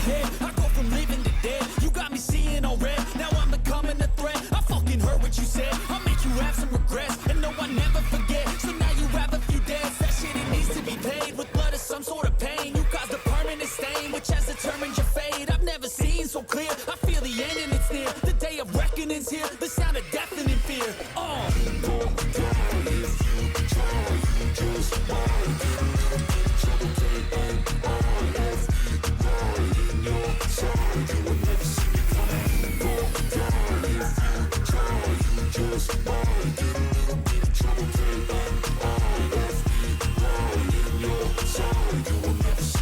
head, I go from living to dead. You got me seeing all red, now I'm becoming a threat. I fucking heard what you said, I'll make you have some regrets. And no, I never forget, so now you have a few debts. That shit, it needs to be paid with blood or some sort of pain. You caused a permanent stain, which has determined your fate. I've never seen so clear, I feel the end and it's near. The day of reckoning's here, the sound of deafening fear.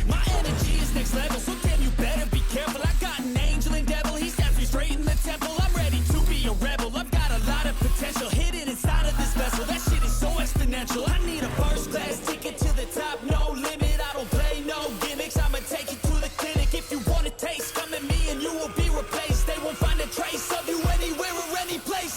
My energy is next level, so damn you better be careful. I got an angel and devil, he snaps me straight in the temple. I'm ready to be a rebel, I've got a lot of potential hidden inside of this vessel. That shit is so exponential. I need a first class ticket to the top, no limit. I don't play no gimmicks, I'ma take you to the clinic. If you want a taste, come at me and you will be replaced. They won't find a trace of you anywhere or any place.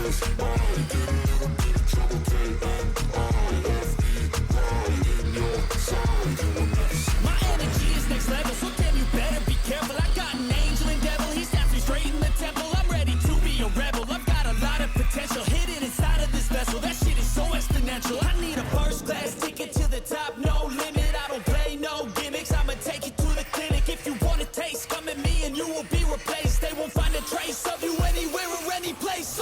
My energy is next level, so damn you better be careful. I got an angel and devil, he snaps me straight in the temple. I'm ready to be a rebel, I've got a lot of potential hidden inside of this vessel. That shit is so exponential. I need a first class ticket to the top, no limit. I don't play no gimmicks, I'ma take you to the clinic. If you want a taste, come at me and you will be replaced. They won't find a trace of you anywhere or any place.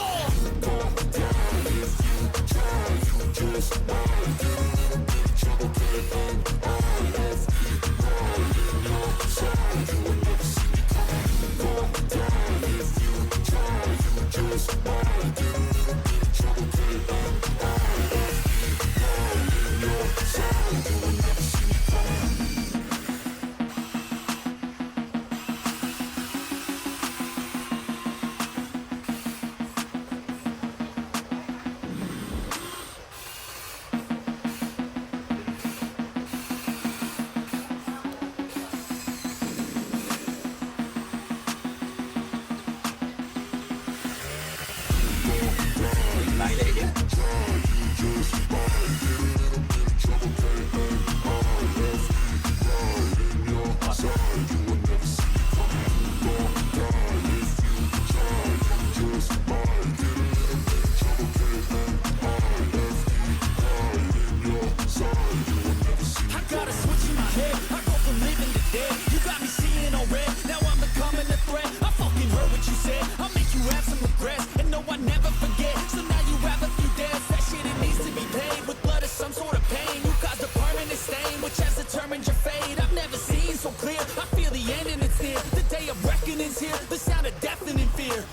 The sound of deafening fear.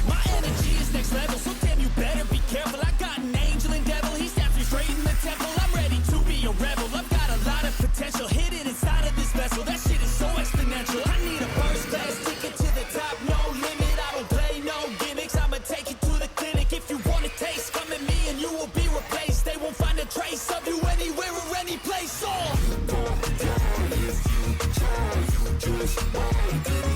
My energy is next level, so damn you better be careful. I got an angel and devil, he snaps me straight in the temple. I'm ready to be a rebel, I've got a lot of potential hidden inside of this vessel. That shit is so exponential. I need a first class ticket to the top, no limit. I don't play no gimmicks, I'ma take you to the clinic. If you want a taste, come at me and you will be replaced. They won't find a trace of you anywhere or any place. Just